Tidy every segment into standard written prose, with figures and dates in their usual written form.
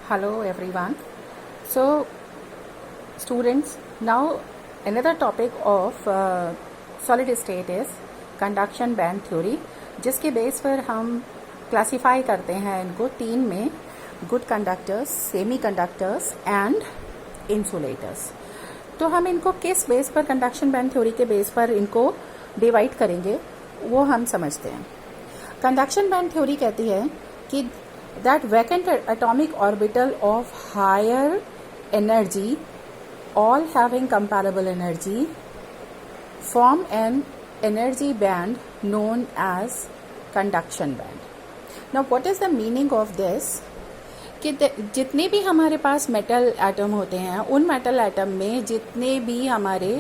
Hello everyone. So students, now another topic of solid state is conduction band theory, जिसके base पर हम classify करते हैं इनको तीन में, good conductors, semi conductors and insulators. तो हम इनको किस बेस पर, कंडक्शन बैंड थ्योरी के बेस पर इनको डिवाइड करेंगे वो हम समझते हैं. कंडक्शन बैंड थ्योरी कहती है कि that vacant atomic orbital of higher energy, all having comparable energy, form an energy band known as conduction band. Now what is the meaning of this? कि जितने भी हमारे पास मेटल एटम होते हैं, उन मेटल एटम में जितने भी हमारे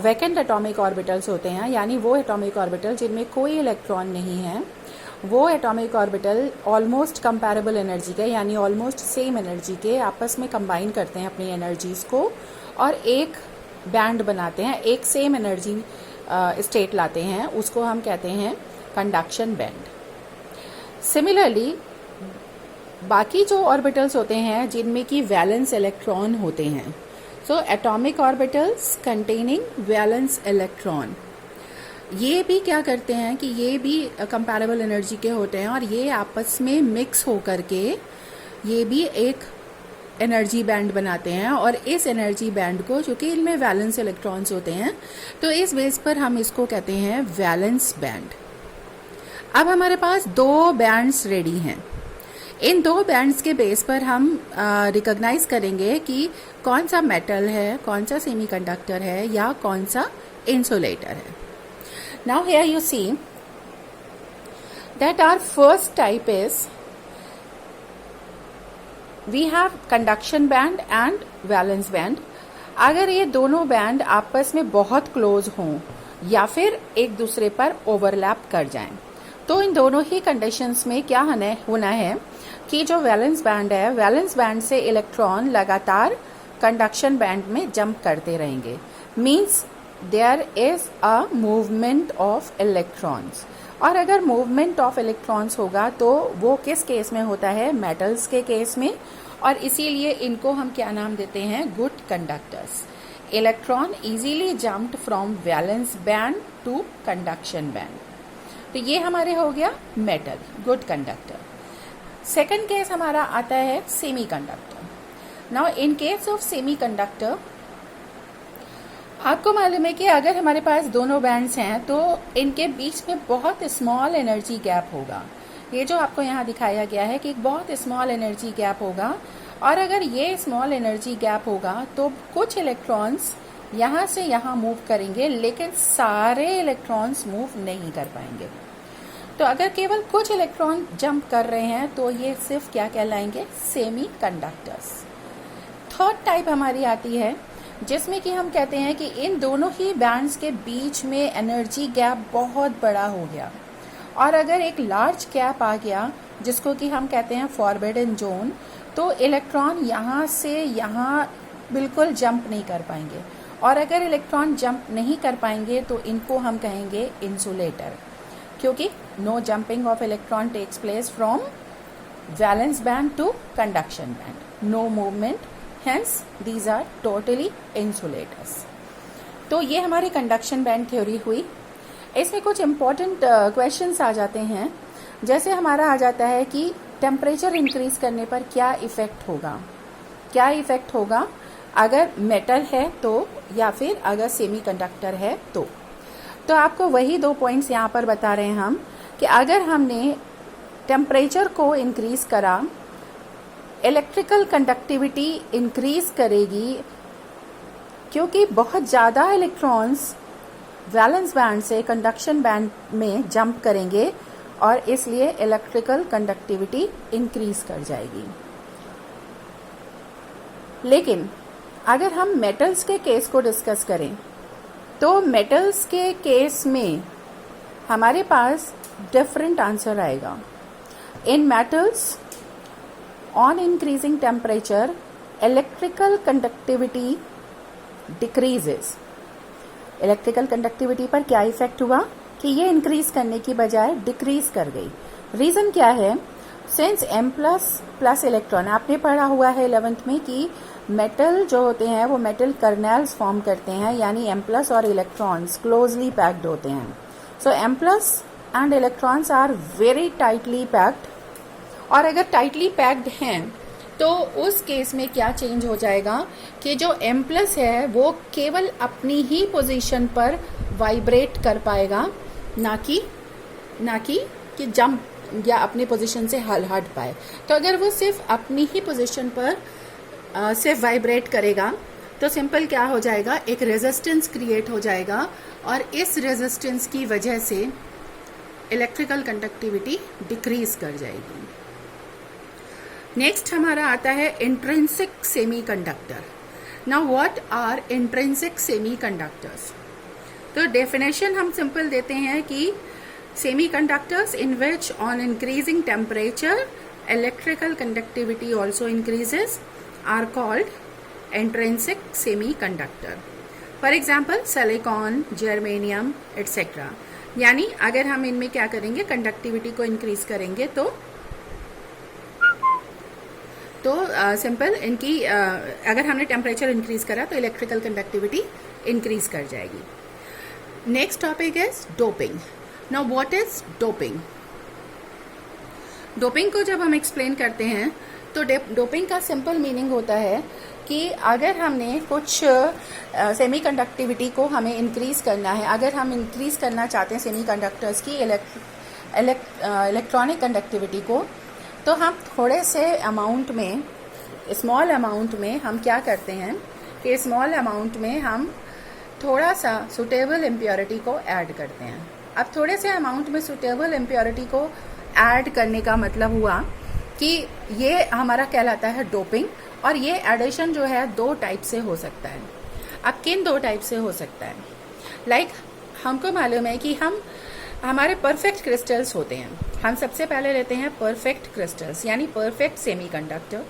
वैकेंट एटॉमिक ऑर्बिटल्स होते हैं, यानी वो एटॉमिक ऑर्बिटल जिनमें कोई इलेक्ट्रॉन नहीं है, वो atomic orbital almost comparable energy के, यानी ऑलमोस्ट सेम एनर्जी के आपस में कंबाइन करते हैं अपनी एनर्जीज को और एक बैंड बनाते हैं, एक सेम एनर्जी स्टेट लाते हैं. उसको हम कहते हैं कंडक्शन बैंड. सिमिलरली बाकी जो ऑर्बिटल्स होते हैं जिनमें कि वैलेंस इलेक्ट्रॉन होते हैं, so atomic orbitals containing valence electron, ये भी क्या करते हैं कि ये भी कंपैरेबल एनर्जी के होते हैं और ये आपस में मिक्स होकर के ये भी एक एनर्जी बैंड बनाते हैं. और इस एनर्जी बैंड को, चूंकि इनमें वैलेंस इलेक्ट्रॉन्स होते हैं, तो इस बेस पर हम इसको कहते हैं वैलेंस बैंड. अब हमारे पास दो बैंड्स रेडी हैं. इन दो बैंड्स के बेस पर हम रिकॉग्नाइज करेंगे कि कौन सा मेटल है, कौन सा सेमीकंडक्टर है या कौन सा इंसुलेटर है. Now here you see that our first type is we have conduction band and valence band. अगर ये दोनों बैंड आपस में बहुत क्लोज हों या फिर एक दूसरे पर ओवरलैप कर जाएं, तो इन दोनों ही कंडीशंस में क्या होना है कि जो वैलेंस बैंड है, वैलेंस बैंड से इलेक्ट्रॉन लगातार कंडक्शन बैंड में जंप करते रहेंगे. Means there is a movement of electrons. और अगर मूवमेंट ऑफ इलेक्ट्रॉन्स होगा तो वो किस केस में होता है? मेटल्स के केस में. और इसीलिए इनको हम क्या नाम देते हैं? Good conductors. Electron easily jumped from valence band to conduction band. तो ये हमारे हो गया metal, good conductor. Second case हमारा आता है semiconductor. Now in case of semiconductor, आपको मालूम है कि अगर हमारे पास दोनों बैंड्स हैं तो इनके बीच में बहुत स्मॉल एनर्जी गैप होगा. ये जो आपको यहाँ दिखाया गया है कि बहुत स्मॉल एनर्जी गैप होगा. और अगर ये स्मॉल एनर्जी गैप होगा तो कुछ इलेक्ट्रॉन्स यहाँ से यहाँ मूव करेंगे, लेकिन सारे इलेक्ट्रॉन्स मूव नहीं कर पाएंगे. तो अगर केवल कुछ इलेक्ट्रॉन जंप कर रहे हैं तो ये सिर्फ क्या कहलाएंगे? Semi conductors. थर्ड टाइप हमारी आती है जिसमें कि हम कहते हैं कि इन दोनों ही बैंड्स के बीच में एनर्जी गैप बहुत बड़ा हो गया. और अगर एक लार्ज गैप आ गया जिसको कि हम कहते हैं फॉरबिडन जोन, तो इलेक्ट्रॉन यहाँ से यहाँ बिल्कुल जंप नहीं कर पाएंगे. और अगर इलेक्ट्रॉन जंप नहीं कर पाएंगे तो इनको हम कहेंगे इंसुलेटर, क्योंकि no jumping of electron takes place from valence band to conduction band, no movement, hence these are totally insulators. तो ये हमारी कंडक्शन बैंड थ्योरी हुई. इसमें कुछ इम्पोर्टेंट क्वेश्चंस आ जाते हैं. जैसे हमारा आ जाता है कि टेम्परेचर इंक्रीज करने पर क्या इफेक्ट होगा, क्या इफेक्ट होगा अगर मेटल है तो, या फिर अगर सेमी कंडक्टर है तो. तो आपको वही दो पॉइंट्स यहाँ पर बता रहे हैं हम कि अगर हमने टेम्परेचर को इंक्रीज करा, इलेक्ट्रिकल कंडक्टिविटी इंक्रीज करेगी, क्योंकि बहुत ज़्यादा इलेक्ट्रॉन्स वैलेंस बैंड से कंडक्शन बैंड में जंप करेंगे और इसलिए इलेक्ट्रिकल कंडक्टिविटी इंक्रीज कर जाएगी. लेकिन अगर हम मेटल्स के केस को डिस्कस करें तो मेटल्स के केस में हमारे पास डिफरेंट आंसर आएगा. In metals, on increasing temperature, electrical conductivity decreases. Electrical conductivity पर क्या इफेक्ट हुआ कि ये इंक्रीज करने की बजाय डिक्रीज कर गई. रीजन क्या है? Since M plus plus electron, आपने पढ़ा हुआ है 11th में कि मेटल जो होते हैं वो मेटल कर्नेल्स फॉर्म करते हैं, यानी M प्लस और इलेक्ट्रॉन्स क्लोजली पैक्ड होते हैं. So M plus and electrons are very tightly packed. और अगर टाइटली पैक्ड हैं तो उस केस में क्या चेंज हो जाएगा कि जो M प्लस है वो केवल अपनी ही पोजीशन पर वाइब्रेट कर पाएगा, ना कि जंप या अपनी पोजीशन से हट पाए. तो अगर वो सिर्फ अपनी ही पोजीशन पर सिर्फ वाइब्रेट करेगा तो सिंपल क्या हो जाएगा, एक रेजिस्टेंस क्रिएट हो जाएगा और इस रेजिस्टेंस की वजह से इलेक्ट्रिकल कंडक्टिविटी डिक्रीज कर जाएगी. नेक्स्ट हमारा आता है intrinsic semiconductor. Now what are intrinsic semiconductors? तो डेफिनेशन हम सिंपल देते हैं कि semiconductors in which on increasing temperature electrical conductivity also increases are called intrinsic semiconductor. For example, silicon, germanium, etc. यानी अगर हम इनमें क्या करेंगे, कंडक्टिविटी को इंक्रीज करेंगे तो सिंपल इनकी अगर हमने टेम्परेचर इंक्रीज करा तो इलेक्ट्रिकल कंडक्टिविटी इंक्रीज कर जाएगी. Next topic is doping. Now what is doping? Doping को जब हम एक्सप्लेन करते हैं तो डोपिंग का सिंपल मीनिंग होता है कि अगर हमने कुछ सेमी कंडक्टिविटी को हमें इंक्रीज करना है, अगर हम इंक्रीज करना चाहते हैं सेमी कंडक्टर्स की इलेक्ट्रॉनिक कंडक्टिविटी को, तो हम थोड़े से अमाउंट में, स्मॉल अमाउंट में हम क्या करते हैं कि स्मॉल अमाउंट में हम थोड़ा सा सुटेबल इम्प्योरिटी को ऐड करते हैं. अब थोड़े से अमाउंट में सुटेबल इम्प्योरिटी को ऐड करने का मतलब हुआ कि ये हमारा कहलाता है डोपिंग. और ये एडिशन जो है दो टाइप से हो सकता है. अब किन दो टाइप से हो सकता है? लाइक हमको मालूम है कि हमारे परफेक्ट क्रिस्टल्स होते हैं. हम सबसे पहले लेते हैं परफेक्ट क्रिस्टल्स, यानी परफेक्ट सेमीकंडक्टर.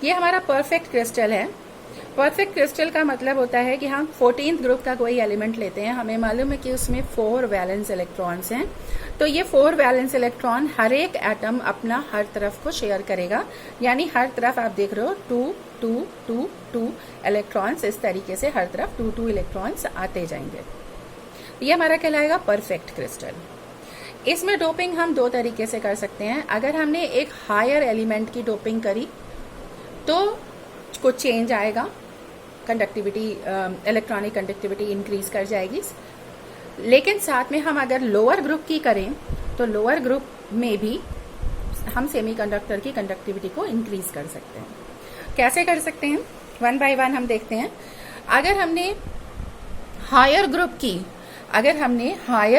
ये हमारा परफेक्ट क्रिस्टल है. परफेक्ट क्रिस्टल का मतलब होता है कि हम 14th ग्रुप का कोई एलिमेंट लेते हैं, हमें मालूम है कि उसमें 4 वैलेंस इलेक्ट्रॉन्स हैं. तो ये 4 वैलेंस इलेक्ट्रॉन हर एक एटम अपना हर तरफ को शेयर करेगा, यानी हर तरफ आप देख रहे हो 2 2 2 2 इलेक्ट्रॉन्स, इस तरीके से हर तरफ 2 2 इलेक्ट्रॉन्स आते जाएंगे. ये हमारा कहलाएगा परफेक्ट क्रिस्टल. इसमें डोपिंग हम दो तरीके से कर सकते हैं. अगर हमने एक हायर एलिमेंट की डोपिंग करी तो कुछ चेंज आएगा, कंडक्टिविटी, इलेक्ट्रॉनिक कंडक्टिविटी इंक्रीज कर जाएगी. लेकिन साथ में हम अगर लोअर ग्रुप की करें तो लोअर ग्रुप में भी हम सेमीकंडक्टर की कंडक्टिविटी को इंक्रीज कर सकते हैं. कैसे कर सकते हैं, वन बाय वन हम देखते हैं. अगर हमने हायर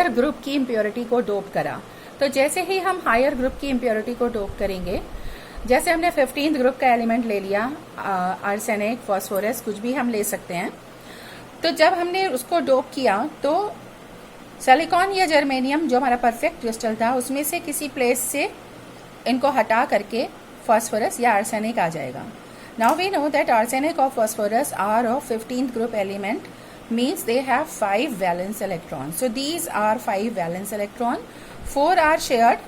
ग्रुप की इम्प्योरिटी को डोप करा, तो जैसे ही हम हायर ग्रुप की इम्प्योरिटी को डोप करेंगे, जैसे हमने 15th ग्रुप का एलिमेंट ले लिया, आर्सेनिक, फास्फोरस, कुछ भी हम ले सकते हैं. तो जब हमने उसको डोप किया तो सिलिकॉन या जर्मेनियम जो हमारा परफेक्ट क्रिस्टल था उसमें से किसी प्लेस से इनको हटा करके फास्फोरस या आर्सेनिक आ जाएगा. Now we know that arsenic और phosphorus are of 15th group element, means they have 5 valence electrons. So these are 5 valence electron. 4 are shared,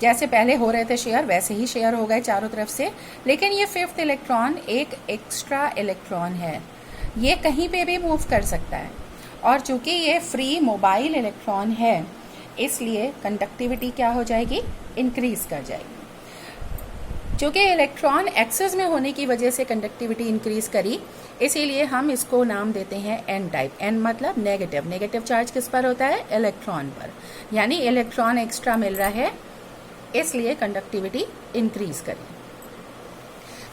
जैसे पहले हो रहे थे शेयर वैसे ही शेयर हो गए चारों तरफ से. लेकिन ये 5th इलेक्ट्रॉन एक एक्स्ट्रा इलेक्ट्रॉन है, ये कहीं पे भी मूव कर सकता है. और चूंकि ये फ्री मोबाइल इलेक्ट्रॉन है इसलिए कंडक्टिविटी क्या हो जाएगी, इंक्रीज कर जाएगी. चूंकि इलेक्ट्रॉन एक्सेस में होने की वजह से कंडक्टिविटी इंक्रीज करी, इसीलिए हम इसको नाम देते हैं एन टाइप. एन मतलब नेगेटिव. नेगेटिव चार्ज किस पर होता है, इलेक्ट्रॉन पर, यानी इलेक्ट्रॉन एक्स्ट्रा मिल रहा है इसलिए कंडक्टिविटी इंक्रीज करें.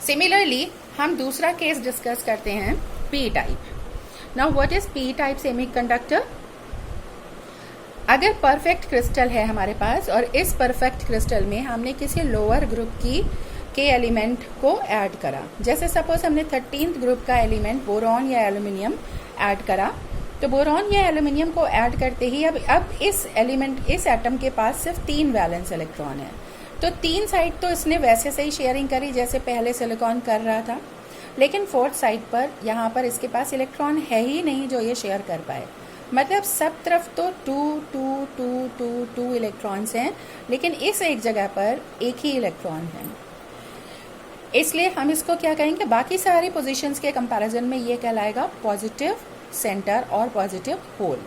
सिमिलरली हम दूसरा केस डिस्कस करते हैं P type. Now what is P type semiconductor? अगर परफेक्ट क्रिस्टल है हमारे पास और इस परफेक्ट क्रिस्टल में हमने किसी लोअर ग्रुप के एलिमेंट को ऐड करा, जैसे सपोज हमने 13th ग्रुप का एलिमेंट बोरॉन या एल्यूमिनियम ऐड करा, तो बोरॉन या एल्यूमिनियम को ऐड करते ही अब इस एटम के पास सिर्फ 3 वैलेंस इलेक्ट्रॉन है. तो 3 साइड तो इसने वैसे से ही शेयरिंग करी जैसे पहले सिलिकॉन कर रहा था, लेकिन 4th साइड पर यहाँ पर इसके पास इलेक्ट्रॉन है ही नहीं जो ये शेयर कर पाए. मतलब सब तरफ तो 2 इलेक्ट्रॉन्स हैं, लेकिन इस एक जगह पर एक ही इलेक्ट्रॉन है, इसलिए हम इसको क्या कहेंगे, बाकी सारी पोजीशंस के कंपैरिजन में ये कहलाएगा पॉजिटिव सेंटर और पॉजिटिव होल।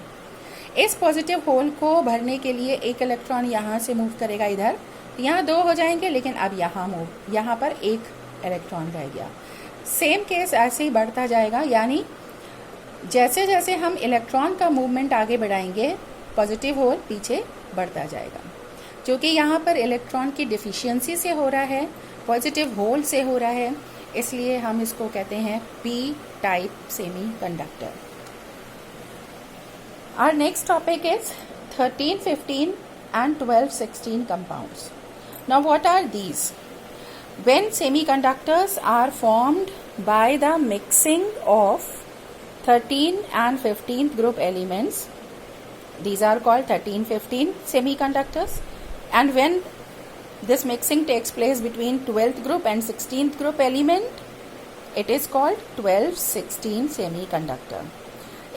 इस पॉजिटिव होल को भरने के लिए एक इलेक्ट्रॉन यहाँ से मूव करेगा इधर, यहाँ 2 हो जाएंगे, लेकिन अब यहाँ पर एक इलेक्ट्रॉन रह गया। सेम केस ऐसे ही बढ़ता जाएगा, यानी जैसे जैसे हम इलेक्ट्रॉन का मूवमेंट आगे बढ़ाएंगे पॉजिटिव होल पीछे बढ़ता जाएगा। क्योंकि यहाँ पर इलेक्ट्रॉन की डिफिशियंसी से हो रहा है, पॉजिटिव होल से हो रहा है, इसलिए हम इसको कहते हैं P type semi conductor. Our next topic is 13, 15 and 12, 16 compounds. Now what are these? When semiconductors are formed by the mixing of 13 and 15th group elements, these are called 13, 15 semiconductors. And when this mixing takes place between 12th group and 16th group element, it is called 12, 16 semiconductor.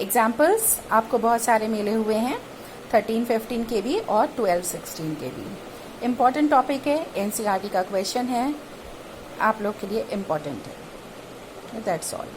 Examples आपको बहुत सारे मिले हुए हैं, 13, 15 के भी और 12, 16 के भी। इम्पॉर्टेंट टॉपिक है, एनसीईआरटी का क्वेश्चन है, आप लोग के लिए इम्पॉर्टेंट है। That's all.